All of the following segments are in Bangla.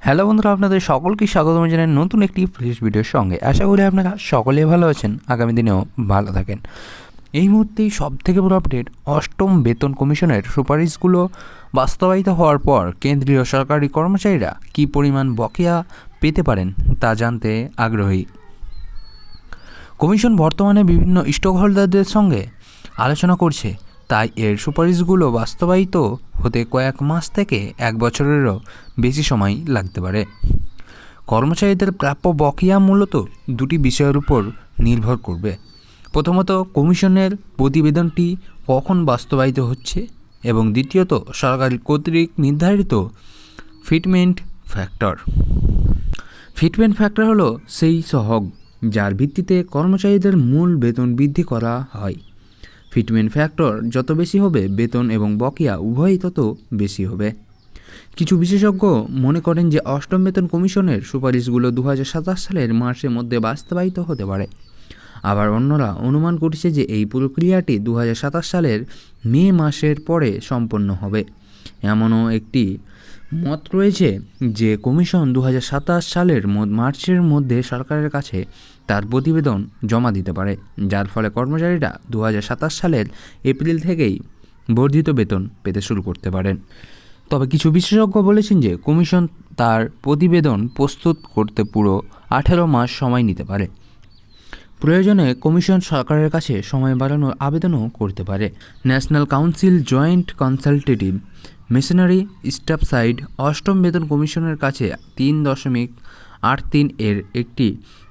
হ্যালো বন্ধুরা, আপনাদের সকলকে স্বাগতম জানাই নতুন একটি ফ্রেশ ভিডিওর সঙ্গে। আশা করি আপনারা সকলেই ভালো আছেন, আগামী দিনেও ভালো থাকেন। এই মুহূর্তেই সবথেকে বড় আপডেট, অষ্টম বেতন কমিশনের সুপারিশগুলো বাস্তবায়িত হওয়ার পর কেন্দ্রীয় সরকারি কর্মচারীরা কী পরিমাণ বকেয়া পেতে পারেন তা জানতে আগ্রহী। কমিশন বর্তমানে বিভিন্ন স্টক হোল্ডারদের সঙ্গে আলোচনা করছে, তাই এর সুপারিশগুলো বাস্তবায়িত হতে কয়েক মাস থেকে এক বছরেরও বেশি সময় লাগতে পারে। কর্মচারীদের প্রাপ্য বকেয়া মূলত দুটি বিষয়ের উপর নির্ভর করবে। প্রথমত, কমিশনের প্রতিবেদনটি কখন বাস্তবায়িত হচ্ছে, এবং দ্বিতীয়ত সরকারি কর্তৃক নির্ধারিত ফিটমেন্ট ফ্যাক্টর। ফিটমেন্ট ফ্যাক্টর হলো সেই সহগ যার ভিত্তিতে কর্মচারীদের মূল বেতন বৃদ্ধি করা হয়। ফিটমেন্ট ফ্যাক্টর যত বেশি হবে, বেতন এবং বকেয়া উভয়ই তত বেশি হবে। কিছু বিশেষজ্ঞ মনে করেন যে অষ্টম বেতন কমিশনের সুপারিশগুলো 2027 সালের মার্চের মধ্যে বাস্তবায়িত হতে পারে। আবার অন্যরা অনুমান করছে যে এই প্রক্রিয়াটি 2027 সালের মে মাসের পরে সম্পন্ন হবে। এমনও একটি মত রয়েছে যে কমিশন 2027 সালের মার্চের মধ্যে সরকারের কাছে তার প্রতিবেদন জমা দিতে পারে, যার ফলে কর্মচারীরা 2027 সালের এপ্রিল থেকেই বর্ধিত বেতন পেতে শুরু করতে পারেন। তবে কিছু বিশেষজ্ঞ বলেছেন যে কমিশন তার প্রতিবেদন প্রস্তুত করতে পুরো 18 মাস সময় নিতে পারে। প্রয়োজনে কমিশন সরকারের কাছে সময় বাড়ানোর আবেদনও করতে পারে। National council joint consultative machinery staff side অষ্টম বেতন কমিশনের কাছে 3.83 এর একটি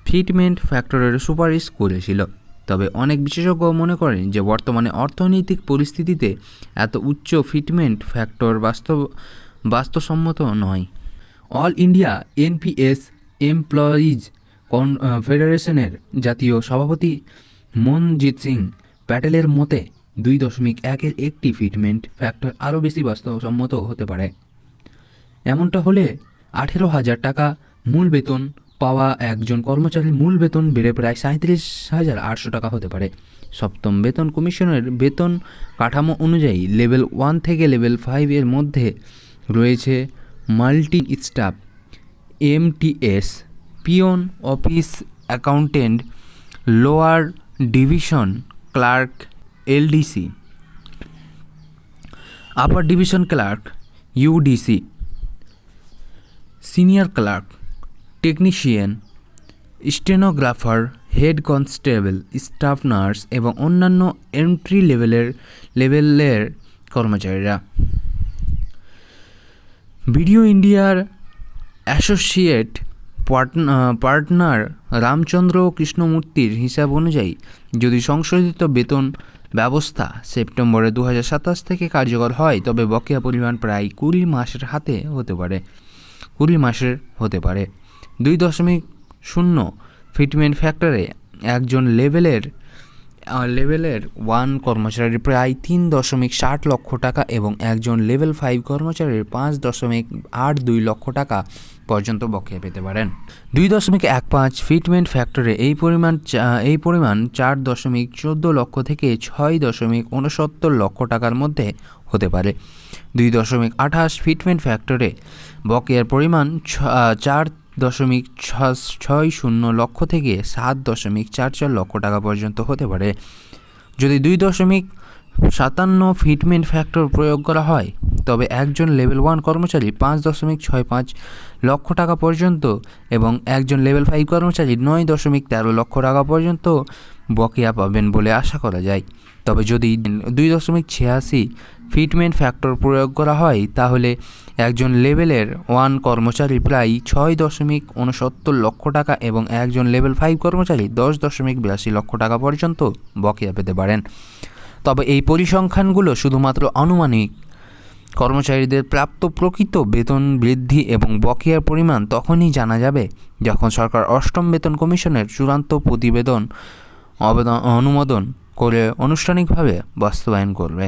ফিটমেন্ট ফ্যাক্টরের সুপারিশ করেছিল। তবে অনেক বিশেষজ্ঞ মনে করেন যে বর্তমানে অর্থনৈতিক পরিস্থিতিতে এত উচ্চ ফিটমেন্ট ফ্যাক্টর বাস্তবসম্মত নয়। অল ইন্ডিয়া এনপিএস এমপ্লয়িজ ফেডারেশনের জাতীয় সভাপতি মনজিৎ সিং প্যাটেলের মতে 2.1 একটি ফিটমেন্ট ফ্যাক্টর আরও বেশি বাস্তবসম্মত হতে পারে। এমনটা হলে 18,000 টাকা মূল বেতন পাওয়া একজন কর্মচারীর মূল বেতন বেড়ে প্রায় 37,800 টাকা হতে পারে। সপ্তম বেতন কমিশনের বেতন কাঠামো অনুযায়ী লেভেল 1 থেকে লেভেল 5 এর মধ্যে রয়েছে multi staff, MTS, peon, office accountant, lower division clerk LDC, upper division clerk UDC, senior clerk, technician, stenographer, head constable, staff nurse এবং অন্যান্য এন্ট্রি লেভেলের কর্মচারীরা। ভিডিও ইন্ডিয়ার অ্যাসোসিয়েট পার্টনার রামচন্দ্র কৃষ্ণমূর্তির হিসাব অনুযায়ী যদি সংশোধিত বেতন ব্যবস্থা সেপ্টেম্বরে 2027 থেকে কার্যকর হয়, তবে বকেয়া পরিমাণ প্রায় 20 মাসের হতে পারে। 2.0 ফিটমেন্ট ফ্যাক্টরে একজন লেভেলের 1 কর্মচারীর প্রায় 3.60 লক্ষ টাকা এবং একজন লেভেল 5 কর্মচারীর 5.82 লক্ষ টাকা পর্যন্ত বকেয়া পেতে পারেন। 2.15 ফিটমেন্ট ফ্যাক্টরে এই পরিমাণ 4.14 লক্ষ থেকে 6.69 লক্ষ টাকার মধ্যে হতে পারে। 2.28 ফিটমেন্ট ফ্যাক্টরে বকেয়ার পরিমাণ 4.60 লক্ষ থেকে 7.44 লক্ষ টাকা পর্যন্ত হতে পারে। যদি 2.57 ফিটমেন্ট ফ্যাক্টর প্রয়োগ করা হয়, তবে একজন লেভেল 1 কর্মচারী 5.65 লক্ষ টাকা পর্যন্ত এবং একজন লেভেল 5 কর্মচারী 9.13 লক্ষ টাকা পর্যন্ত বকেয়া পাবেন বলে আশা করা যায়। তবে যদি 2.86 ফিটমেন্ট ফ্যাক্টর প্রয়োগ করা হয়, তাহলে একজন লেভেলের 1 কর্মচারী প্রায় 6.69 লক্ষ টাকা এবং একজন লেভেল 5 কর্মচারী 10.82 লক্ষ টাকা পর্যন্ত বকেয়া পেতে পারেন। তবে এই পরিসংখ্যানগুলো শুধুমাত্র আনুমানিক। কর্মচারীদের প্রাপ্ত প্রকৃত বেতন বৃদ্ধি এবং বকেয়ার পরিমাণ তখনই জানা যাবে যখন সরকার অষ্টম বেতন কমিশনের চূড়ান্ত প্রতিবেদন অনুমোদন করে আনুষ্ঠানিকভাবে বাস্তবায়ন করবে।